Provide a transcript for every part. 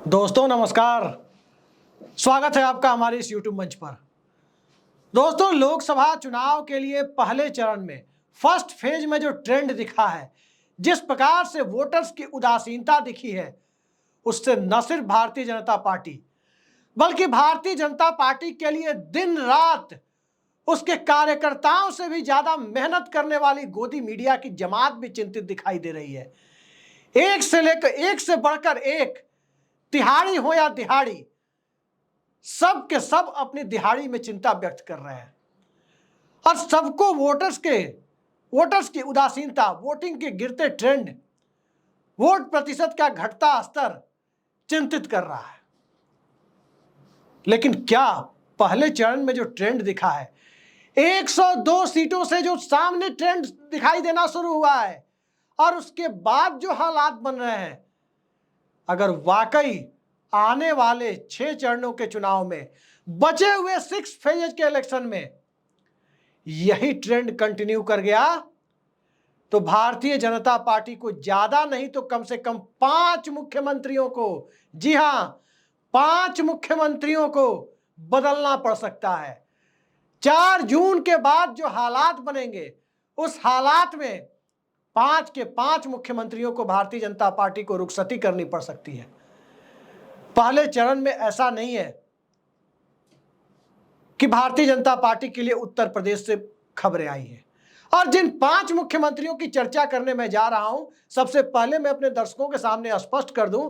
दोस्तों नमस्कार। स्वागत है आपका हमारे इस YouTube मंच पर। दोस्तों, लोकसभा चुनाव के लिए पहले चरण में फर्स्ट फेज में जो ट्रेंड दिखा है, जिस प्रकार से वोटर्स की उदासीनता दिखी है, उससे न सिर्फ भारतीय जनता पार्टी बल्कि भारतीय जनता पार्टी के लिए दिन रात उसके कार्यकर्ताओं से भी ज्यादा मेहनत करने वाली गोदी मीडिया की जमात भी चिंतित दिखाई दे रही है। एक से बढ़कर एक, तिहाड़ी हो या दिहाड़ी, सब के सब अपनी दिहाड़ी में चिंता व्यक्त कर रहे हैं और सबको वोटर्स की उदासीनता, वोटिंग के गिरते ट्रेंड, वोट प्रतिशत का घटता स्तर चिंतित कर रहा है। लेकिन क्या पहले चरण में जो ट्रेंड दिखा है, 102 सीटों से जो सामने ट्रेंड दिखाई देना शुरू हुआ है और उसके बाद जो हालात बन रहे हैं, अगर वाकई आने वाले 6 चरणों के चुनाव में, बचे हुए 6 फेजेज के इलेक्शन में यही ट्रेंड कंटिन्यू कर गया, तो भारतीय जनता पार्टी को ज्यादा नहीं तो कम से कम 5 मुख्यमंत्रियों को, जी हां 5 मुख्यमंत्रियों को बदलना पड़ सकता है। 4 जून के बाद जो हालात बनेंगे, उस हालात में 5 के 5 मुख्यमंत्रियों को भारतीय जनता पार्टी को रुखसती करनी पड़ सकती है। पहले चरण में ऐसा नहीं है कि भारतीय जनता पार्टी के लिए उत्तर प्रदेश से खबरें आई हैं। और जिन 5 मुख्यमंत्रियों की चर्चा करने में जा रहा हूं, सबसे पहले मैं अपने दर्शकों के सामने स्पष्ट कर दूं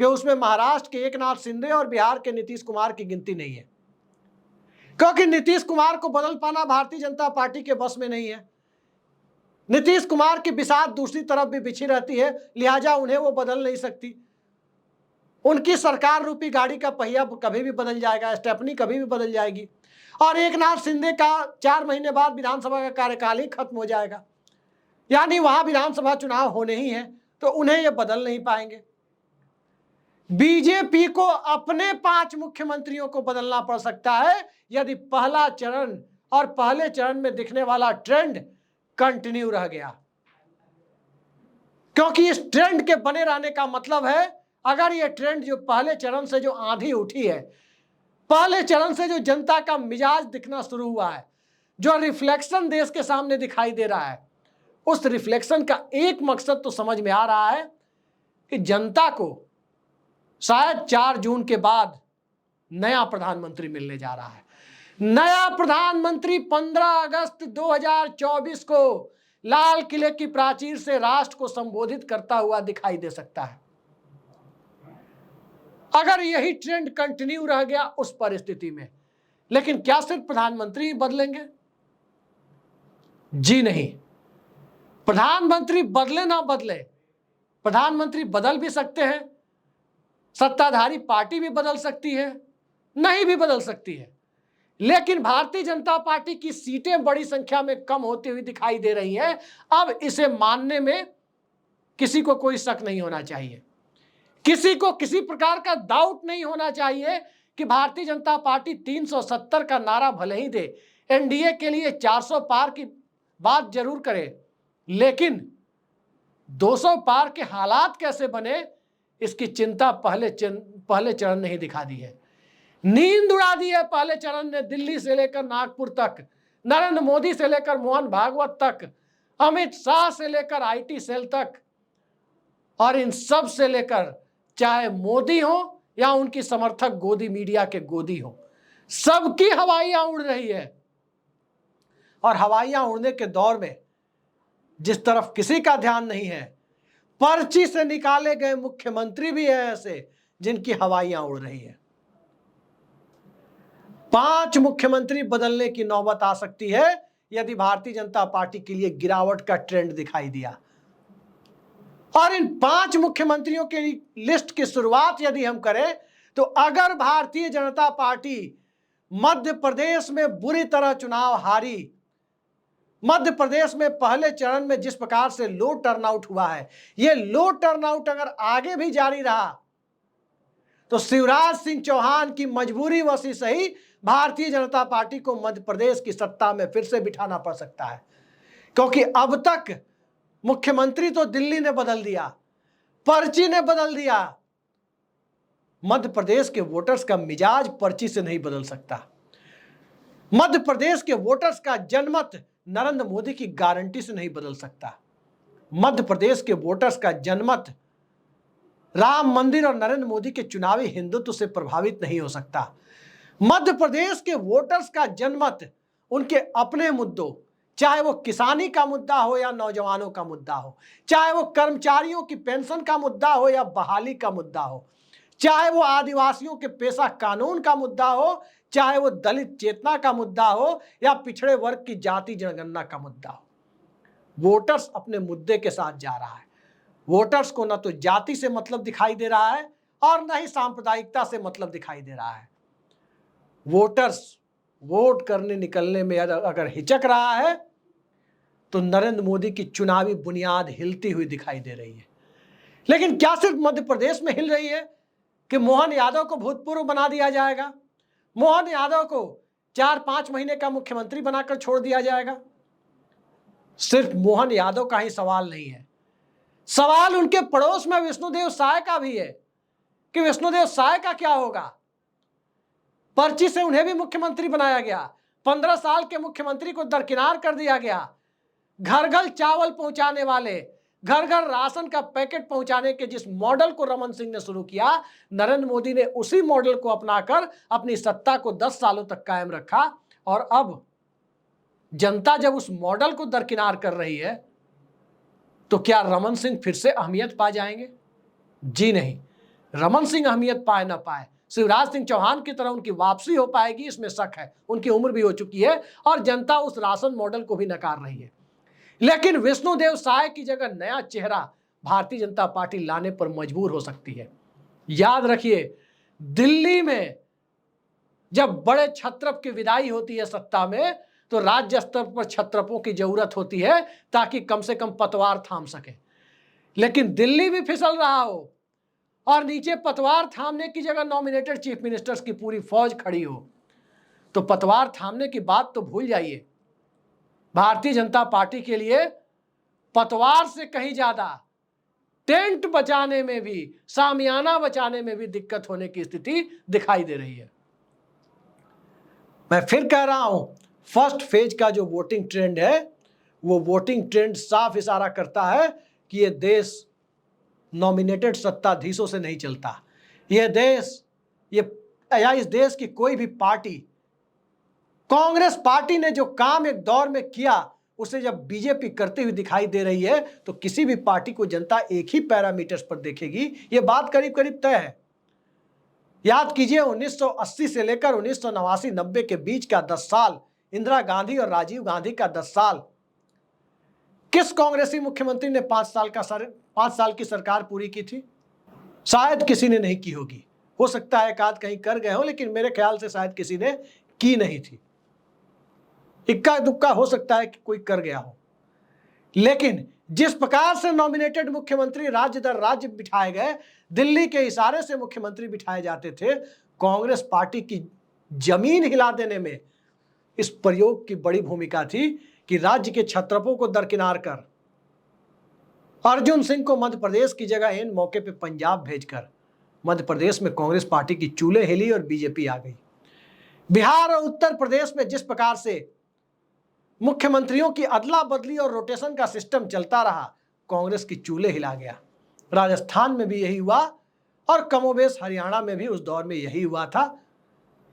कि उसमें महाराष्ट्र के एकनाथ शिंदे और बिहार के नीतीश कुमार की गिनती नहीं है, क्योंकि नीतीश कुमार को बदल पाना भारतीय जनता पार्टी के बस में नहीं है। नीतीश कुमार की बिसात दूसरी तरफ भी बिछी रहती है, लिहाजा उन्हें वो बदल नहीं सकती। उनकी सरकार रूपी गाड़ी का पहिया कभी भी बदल जाएगा, स्टेपनी कभी भी बदल जाएगी। और एकनाथ शिंदे का 4 महीने बाद विधानसभा का कार्यकाल ही खत्म हो जाएगा, यानी वहां विधानसभा चुनाव होने ही है, तो उन्हें ये बदल नहीं पाएंगे। बीजेपी को अपने 5 मुख्यमंत्रियों को बदलना पड़ सकता है यदि पहला चरण और पहले चरण में दिखने वाला ट्रेंड कंटिन्यू रह गया, क्योंकि इस ट्रेंड के बने रहने का मतलब है, अगर यह ट्रेंड जो पहले चरण से जो आंधी उठी है, पहले चरण से जो जनता का मिजाज दिखना शुरू हुआ है, जो रिफ्लेक्शन देश के सामने दिखाई दे रहा है, उस रिफ्लेक्शन का एक मकसद तो समझ में आ रहा है कि जनता को शायद 4 जून के बाद नया प्रधानमंत्री मिलने जा रहा है। नया प्रधानमंत्री 15 अगस्त 2024 को लाल किले की प्राचीर से राष्ट्र को संबोधित करता हुआ दिखाई दे सकता है। अगर यही ट्रेंड कंटिन्यू रह गया उस परिस्थिति में, लेकिन क्या सिर्फ प्रधानमंत्री बदलेंगे? जी नहीं। प्रधानमंत्री बदले ना बदले, प्रधानमंत्री बदल भी सकते हैं, सत्ताधारी पार्टी भी बदल सकती है, नहीं भी बदल सकती है, लेकिन भारतीय जनता पार्टी की सीटें बड़ी संख्या में कम होती हुई दिखाई दे रही हैं। अब इसे मानने में किसी को कोई शक नहीं होना चाहिए, किसी को किसी प्रकार का डाउट नहीं होना चाहिए कि भारतीय जनता पार्टी 370 का नारा भले ही दे, एनडीए के लिए 400 पार की बात जरूर करे, लेकिन 200 पार के हालात कैसे बने, इसकी चिंता पहले चरण ने ही दिखा दी है। नींद उड़ा दी है पहले चरण ने, दिल्ली से लेकर नागपुर तक, नरेंद्र मोदी से लेकर मोहन भागवत तक, अमित शाह से लेकर आईटी सेल तक, और इन सब से लेकर चाहे मोदी हो या उनकी समर्थक गोदी मीडिया के गोदी हो, सबकी हवाइयां उड़ रही है। और हवाइयां उड़ने के दौर में जिस तरफ किसी का ध्यान नहीं है, पर्ची से निकाले गए मुख्यमंत्री भी है ऐसे जिनकी हवाइयां उड़ रही है। 5 मुख्यमंत्री बदलने की नौबत आ सकती है यदि भारतीय जनता पार्टी के लिए गिरावट का ट्रेंड दिखाई दिया। और इन 5 मुख्यमंत्रियों के लिस्ट की शुरुआत यदि हम करें, तो अगर भारतीय जनता पार्टी मध्य प्रदेश में बुरी तरह चुनाव हारी, मध्य प्रदेश में पहले चरण में जिस प्रकार से लो टर्नआउट हुआ है, यह लो टर्नआउट अगर आगे भी जारी रहा, तो शिवराज सिंह चौहान की मजबूरी वसी सही भारतीय जनता पार्टी को मध्य प्रदेश की सत्ता में फिर से बिठाना पड़ सकता है। क्योंकि अब तक मुख्यमंत्री तो दिल्ली ने बदल दिया, पर्ची ने बदल दिया, मध्य प्रदेश के वोटर्स का मिजाज पर्ची से नहीं बदल सकता। मध्य प्रदेश के वोटर्स का जनमत नरेंद्र मोदी की गारंटी से नहीं बदल सकता। मध्य प्रदेश के वोटर्स का जनमत राम मंदिर और नरेंद्र मोदी के चुनावी हिंदुत्व से प्रभावित नहीं हो सकता। मध्य प्रदेश के वोटर्स का जनमत उनके अपने मुद्दों, चाहे वो किसानी का मुद्दा हो या नौजवानों का मुद्दा हो, चाहे वो कर्मचारियों की पेंशन का मुद्दा हो या बहाली का मुद्दा हो, चाहे वो आदिवासियों के पेशा कानून का मुद्दा हो, चाहे वो दलित चेतना का मुद्दा हो या पिछड़े वर्ग की जाति जनगणना का मुद्दा हो, वोटर्स अपने मुद्दे के साथ जा रहा है। वोटर्स को न तो जाति से मतलब दिखाई दे रहा है और न ही सांप्रदायिकता से मतलब दिखाई दे रहा है। वोटर्स वोट करने निकलने में अगर हिचक रहा है तो नरेंद्र मोदी की चुनावी बुनियाद हिलती हुई दिखाई दे रही है। लेकिन क्या सिर्फ मध्य प्रदेश में हिल रही है कि मोहन यादव को भूतपूर्व बना दिया जाएगा, मोहन यादव को 4-5 महीने का मुख्यमंत्री बनाकर छोड़ दिया जाएगा? सिर्फ मोहन यादव का ही सवाल नहीं है, सवाल उनके पड़ोस में विष्णुदेव साय का भी है कि विष्णुदेव साय का क्या होगा। पर्ची से उन्हें भी मुख्यमंत्री बनाया गया, 15 साल के मुख्यमंत्री को दरकिनार कर दिया गया। घर घर चावल पहुंचाने वाले, घर घर राशन का पैकेट पहुंचाने के जिस मॉडल को रमन सिंह ने शुरू किया, नरेंद्र मोदी ने उसी मॉडल को अपनाकर अपनी सत्ता को 10 सालों तक कायम रखा। और अब जनता जब उस मॉडल को दरकिनार कर रही है तो क्या रमन सिंह फिर से अहमियत पा जाएंगे? जी नहीं, रमन सिंह अहमियत पाए ना पाए, शिवराज सिंह चौहान की तरह उनकी वापसी हो पाएगी इसमें शक है। उनकी उम्र भी हो चुकी है और जनता उस राशन मॉडल को भी नकार रही है। लेकिन विष्णुदेव साय की जगह नया चेहरा भारतीय जनता पार्टी लाने पर मजबूर हो सकती है। याद रखिए, दिल्ली में जब बड़े छत्रप की विदाई होती है सत्ता में, तो राज्य स्तर पर छत्रपों की जरूरत होती है ताकि कम से कम पतवार थाम सके। लेकिन दिल्ली भी फिसल रहा हो और नीचे पतवार थामने की जगह नॉमिनेटेड चीफ मिनिस्टर्स की पूरी फौज खड़ी हो, तो पतवार थामने की बात तो भूल जाइए। भारतीय जनता पार्टी के लिए पतवार से कहीं ज्यादा टेंट बचाने में भी, सामियाना बचाने में भी दिक्कत होने की स्थिति दिखाई दे रही है। मैं फिर कह रहा हूं, फर्स्ट फेज का जो वोटिंग ट्रेंड है, वो वोटिंग ट्रेंड साफ इशारा करता है कि ये देश नॉमिनेटेड सत्ताधीशों से नहीं चलता। ये देश, या इस देश की कोई भी पार्टी, कांग्रेस पार्टी ने जो काम एक दौर में किया, उसे जब बीजेपी करते हुए दिखाई दे रही है तो किसी भी पार्टी को जनता एक ही पैरामीटर्स पर देखेगी। ये बात करीब करीब तय है। याद कीजिए, 1980 से लेकर 1989-90 के बीच का 10 साल, इंदिरा गांधी और राजीव गांधी का 10 साल, किस कांग्रेसी मुख्यमंत्री ने 5 साल की सरकार पूरी की थी? शायद किसी ने नहीं की होगी, हो सकता है एक आध कहीं कर गए हो, लेकिन मेरे ख्याल से शायद किसी ने की नहीं थी। इक्का दुक्का हो सकता है कि कोई कर गया हो। लेकिन जिस प्रकार से नॉमिनेटेड मुख्यमंत्री राज्य दर राज्य बिठाए गए, दिल्ली के इशारे से मुख्यमंत्री बिठाए जाते थे, कांग्रेस पार्टी की जमीन हिला देने में इस प्रयोग की बड़ी भूमिका थी कि राज्य के छत्रपों को दरकिनार कर अर्जुन सिंह को मध्य प्रदेश की जगह इन मौके पे पंजाब भेजकर मध्य प्रदेश में कांग्रेस पार्टी की चूल्हे हिली और बीजेपी आ गई। बिहार और उत्तर प्रदेश में जिस प्रकार से मुख्यमंत्रियों की अदला बदली और रोटेशन का सिस्टम चलता रहा, कांग्रेस की चूल्हे हिला गया। राजस्थान में भी यही हुआ और कमोबेश हरियाणा में भी उस दौर में यही हुआ था।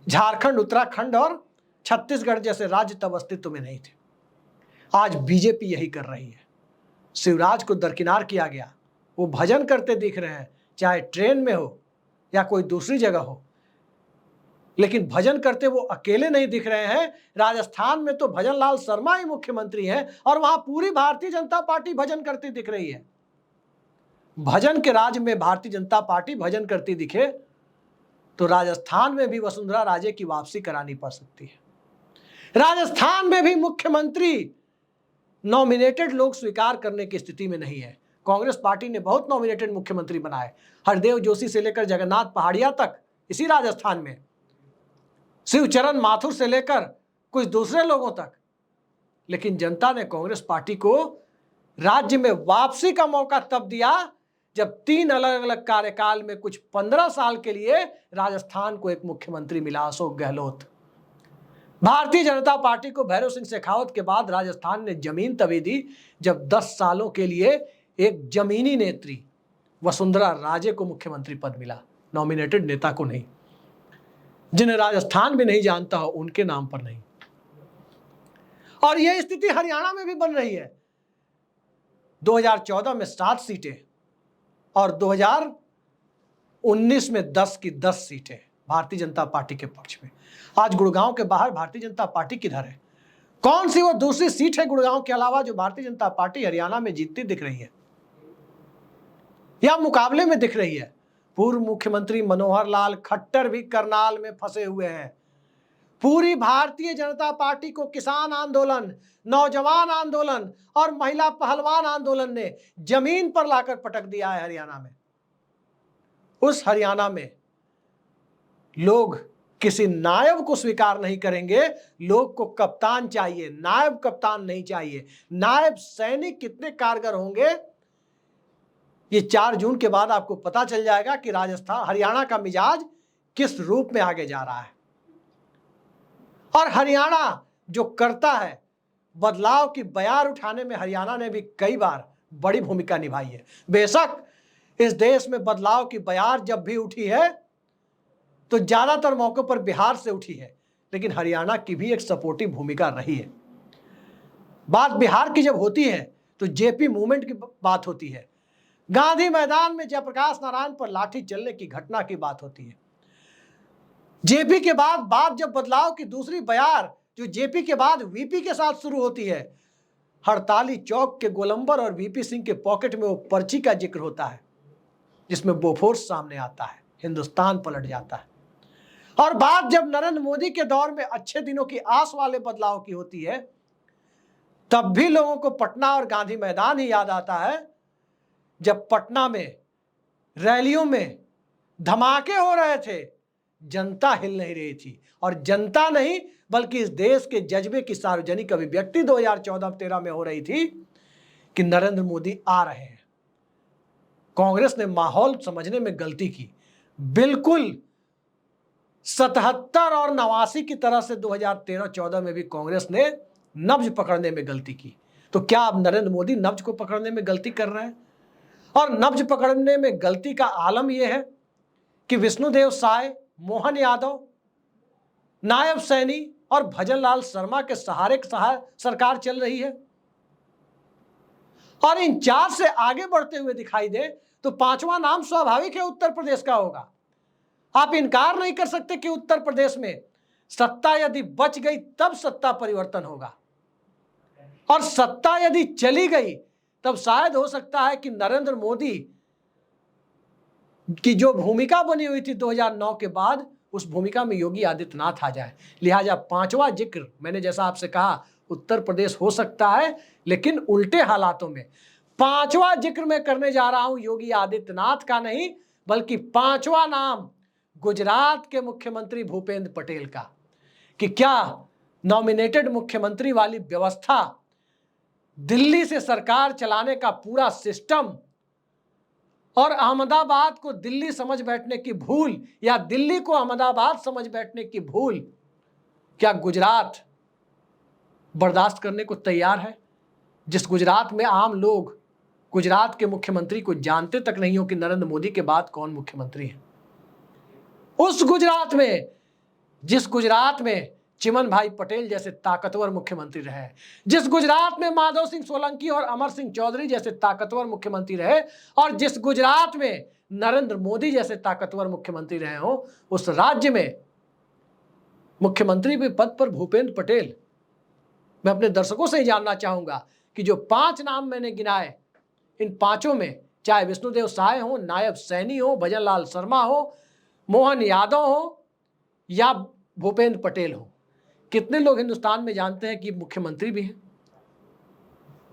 झारखंड, उत्तराखंड और छत्तीसगढ़ जैसे राज्य तब अस्तित्व में नहीं थे। आज बीजेपी यही कर रही है। शिवराज को दरकिनार किया गया, वो भजन करते दिख रहे हैं, चाहे ट्रेन में हो या कोई दूसरी जगह हो, लेकिन भजन करते वो अकेले नहीं दिख रहे हैं। राजस्थान में तो भजन लाल शर्मा ही मुख्यमंत्री हैं और वहां पूरी भारतीय जनता पार्टी भजन करती दिख रही है। भजन के राज्य में भारतीय जनता पार्टी भजन करती दिखे तो राजस्थान में भी वसुंधरा राजे की वापसी करानी पड़ सकती है। राजस्थान में भी मुख्यमंत्री नॉमिनेटेड लोग स्वीकार करने की स्थिति में नहीं है। कांग्रेस पार्टी ने बहुत नॉमिनेटेड मुख्यमंत्री बनाए, हरदेव जोशी से लेकर जगन्नाथ पहाड़िया तक इसी राजस्थान में, शिवचरण माथुर से लेकर कुछ दूसरे लोगों तक। लेकिन जनता ने कांग्रेस पार्टी को राज्य में वापसी का मौका तब दिया जब 3 अलग अलग कार्यकाल में कुछ 15 साल के लिए राजस्थान को एक मुख्यमंत्री मिला, अशोक गहलोत। भारतीय जनता पार्टी को भैरव सिंह शेखावत के बाद राजस्थान ने जमीन तभी दी जब 10 सालों के लिए एक जमीनी नेत्री वसुंधरा राजे को मुख्यमंत्री पद मिला, नॉमिनेटेड नेता को नहीं। जिन्हें राजस्थान भी नहीं जानता हो उनके नाम पर नहीं। और यह स्थिति हरियाणा में भी बन रही है। 2014 में 7 सीटें और 2019 में 10 की 10 सीटें भारतीय जनता पार्टी के पक्ष में। आज गुड़गांव के बाहर भारतीय जनता पार्टी किधर है? कौन सी वो दूसरी सीट है गुड़गांव के अलावा जो भारतीय जनता पार्टी हरियाणा में जीतती दिख रही है या मुकाबले में दिख रही है? पूर्व मुख्यमंत्री मनोहर लाल खट्टर भी करनाल में फंसे हुए हैं। पूरी भारतीय जनता पार्टी को किसान आंदोलन, नौजवान आंदोलन और महिला पहलवान आंदोलन ने जमीन पर लाकर पटक दिया है हरियाणा में। उस हरियाणा में लोग किसी नायब को स्वीकार नहीं करेंगे। लोग को कप्तान चाहिए, नायब कप्तान नहीं चाहिए। नायब सैनिक कितने कारगर होंगे ये 4 जून के बाद आपको पता चल जाएगा कि राजस्थान, हरियाणा का मिजाज किस रूप में आगे जा रहा है। और हरियाणा जो करता है, बदलाव की बयार उठाने में हरियाणा ने भी कई बार बड़ी भूमिका निभाई है। बेशक इस देश में बदलाव की बयार जब भी उठी है तो ज्यादातर मौकों पर बिहार से उठी है, लेकिन हरियाणा की भी एक सपोर्टिव भूमिका रही है। बात बिहार की जब होती है तो जेपी मूवमेंट की बात होती है, गांधी मैदान में जयप्रकाश नारायण पर लाठी चलने की घटना की बात होती है। जेपी के बाद बात जब बदलाव की दूसरी बयार जो जेपी के बाद वीपी के साथ शुरू होती है, हड़ताली चौक के गोलंबर और वीपी सिंह के पॉकेट में वो पर्ची का जिक्र होता है जिसमें बोफोर्स सामने आता है, हिंदुस्तान पलट जाता है। और बात जब नरेंद्र मोदी के दौर में अच्छे दिनों की आस वाले बदलाव की होती है, तब भी लोगों को पटना और गांधी मैदान ही याद आता है, जब पटना में रैलियों में धमाके हो रहे थे, जनता हिल नहीं रही थी। और जनता नहीं बल्कि इस देश के जज्बे की सार्वजनिक अभिव्यक्ति 2014-13 में हो रही थी कि नरेंद्र मोदी आ रहे हैं। कांग्रेस ने माहौल समझने में गलती की। बिल्कुल 77 और 89 की तरह से 2013-14 में भी कांग्रेस ने नब्ज पकड़ने में गलती की। तो क्या अब नरेंद्र मोदी नब्ज को पकड़ने में गलती कर रहे हैं? और नब्ज पकड़ने में गलती का आलम यह है कि विष्णुदेव साय, मोहन यादव, नायब सैनी और भजनलाल शर्मा के सहारे सरकार चल रही है। और इन 4 से आगे बढ़ते हुए दिखाई दे तो 5वां नाम स्वाभाविक है उत्तर प्रदेश का होगा। आप इनकार नहीं कर सकते कि उत्तर प्रदेश में सत्ता यदि बच गई तब सत्ता परिवर्तन होगा, और सत्ता यदि चली गई तब शायद हो सकता है कि नरेंद्र मोदी की जो भूमिका बनी हुई थी 2009 के बाद, उस भूमिका में योगी आदित्यनाथ आ जाए। लिहाजा 5वां जिक्र, मैंने जैसा आपसे कहा, उत्तर प्रदेश हो सकता है लेकिन उल्टे हालातों में। 5वां जिक्र मैं करने जा रहा हूं योगी आदित्यनाथ का नहीं, बल्कि 5वां नाम गुजरात के मुख्यमंत्री भूपेंद्र पटेल का, कि क्या नॉमिनेटेड मुख्यमंत्री वाली व्यवस्था, दिल्ली से सरकार चलाने का पूरा सिस्टम और अहमदाबाद को दिल्ली समझ बैठने की भूल या दिल्ली को अहमदाबाद समझ बैठने की भूल, क्या गुजरात बर्दाश्त करने को तैयार है? जिस गुजरात में आम लोग गुजरात के मुख्यमंत्री को जानते तक नहीं हो कि नरेंद्र मोदी के बाद कौन मुख्यमंत्री है। उस गुजरात में, जिस गुजरात में चिमन भाई पटेल जैसे ताकतवर मुख्यमंत्री रहे, जिस गुजरात में माधव सिंह सोलंकी और अमर सिंह चौधरी जैसे ताकतवर मुख्यमंत्री रहे, और जिस गुजरात में नरेंद्र मोदी जैसे ताकतवर मुख्यमंत्री रहे हो, उस राज्य में मुख्यमंत्री के पद पर भूपेंद्र पटेल, मैं अपने दर्शकों से ही जानना चाहूंगा कि जो 5 नाम मैंने गिनाए, इन 5 में चाहे विष्णुदेव साय हो, नायब सैनी हो, भजनलाल शर्मा हो, मोहन यादव हो या भूपेंद्र पटेल हो, कितने लोग हिंदुस्तान में जानते हैं कि मुख्यमंत्री भी हैं?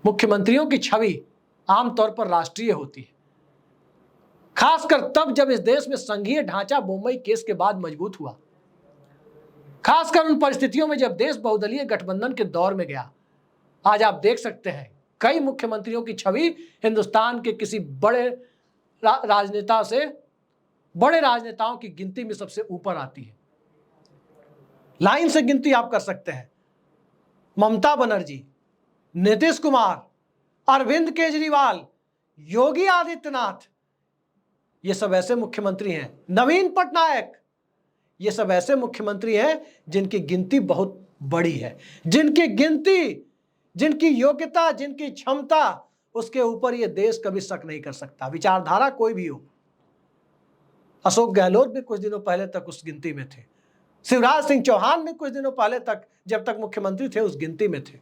मुख्यमंत्रियों की छवि आमतौर पर राष्ट्रीय होती है, खासकर तब जब इस देश में संघीय ढांचा मुंबई केस के बाद मजबूत हुआ, खासकर उन परिस्थितियों में जब देश बहुदलीय गठबंधन के दौर में गया। आज आप देख सकते हैं कई मुख्यमंत्रियों की छवि हिंदुस्तान के किसी बड़े राजनेता से, बड़े राजनेताओं की गिनती में सबसे ऊपर आती है। लाइन से गिनती आप कर सकते हैं। ममता बनर्जी, नीतीश कुमार, अरविंद केजरीवाल, योगी आदित्यनाथ, ये सब ऐसे मुख्यमंत्री हैं, नवीन पटनायक, ये सब ऐसे मुख्यमंत्री हैं जिनकी गिनती बहुत बड़ी है, जिनकी गिनती, जिनकी योग्यता, जिनकी क्षमता, उसके ऊपर ये देश कभी शक नहीं कर सकता, विचारधारा कोई भी हो। अशोक गहलोत भी कुछ दिनों पहले तक उस गिनती में थे, शिवराज सिंह चौहान भी कुछ दिनों पहले तक, जब तक मुख्यमंत्री थे, उस गिनती में थे।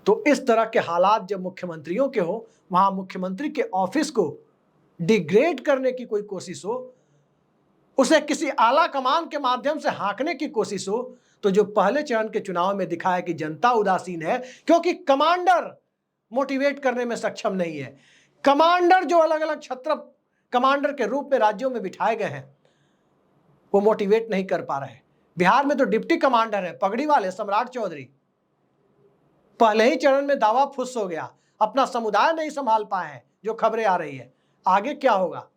तो इस तरह के हालात जब मुख्यमंत्रियों के हो, वहां मुख्यमंत्री के ऑफिस को डिग्रेड करने की कोई कोशिश हो, उसे किसी आला कमान के माध्यम से हाँकने की कोशिश हो, तो जो पहले चरण के चुनाव में दिखा है कि जनता उदासीन है, क्योंकि कमांडर मोटिवेट करने में सक्षम नहीं है। कमांडर जो अलग अलग छत्र कमांडर के रूप में राज्यों में बिठाए गए हैं, वो मोटिवेट नहीं कर पा रहे। बिहार में तो डिप्टी कमांडर है, पगड़ी वाले सम्राट चौधरी, पहले ही चरण में दावा फुस हो गया, अपना समुदाय नहीं संभाल पाए हैं, जो खबरें आ रही है। आगे क्या होगा?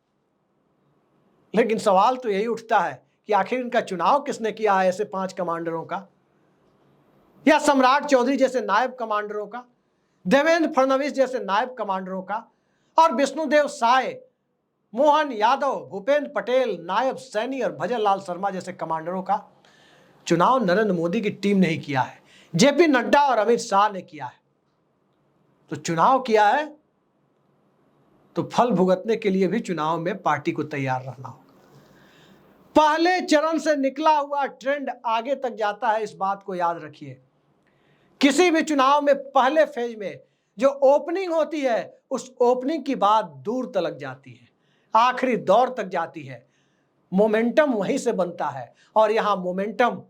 लेकिन सवाल तो यही उठता है कि आखिर इनका चुनाव किसने किया है, ऐसे 5 कमांडरों का, या सम्राट चौधरी जैसे नायब कमांडरों का, देवेंद्र फडणवीस जैसे नायब कमांडरों का, और विष्णुदेव साय, मोहन यादव, भूपेंद्र पटेल, नायब सैनी और भजन लाल शर्मा जैसे कमांडरों का चुनाव नरेंद्र मोदी की टीम ने ही किया है, जेपी नड्डा और अमित शाह ने किया है। तो चुनाव किया है तो फल भुगतने के लिए भी चुनाव में पार्टी को तैयार रहना होगा। पहले चरण से निकला हुआ ट्रेंड आगे तक जाता है, इस बात को याद रखिए। किसी भी चुनाव में पहले फेज में जो ओपनिंग होती है, उस ओपनिंग की बात दूर तलक जाती है, आखिरी दौर तक जाती है। मोमेंटम वहीं से बनता है, और यहां मोमेंटम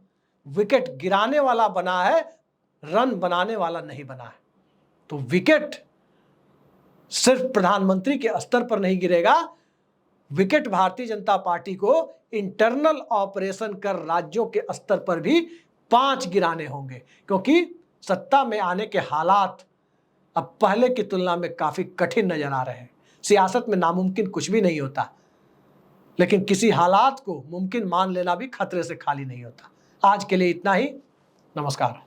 विकेट गिराने वाला बना है, रन बनाने वाला नहीं बना है। तो विकेट सिर्फ प्रधानमंत्री के स्तर पर नहीं गिरेगा, विकेट भारतीय जनता पार्टी को इंटरनल ऑपरेशन कर राज्यों के स्तर पर भी 5 गिराने होंगे, क्योंकि सत्ता में आने के हालात अब पहले की तुलना में काफी कठिन नजर आ रहे हैं। सियासत में नामुमकिन कुछ भी नहीं होता, लेकिन किसी हालात को मुमकिन मान लेना भी खतरे से खाली नहीं होता। आज के लिए इतना ही। नमस्कार।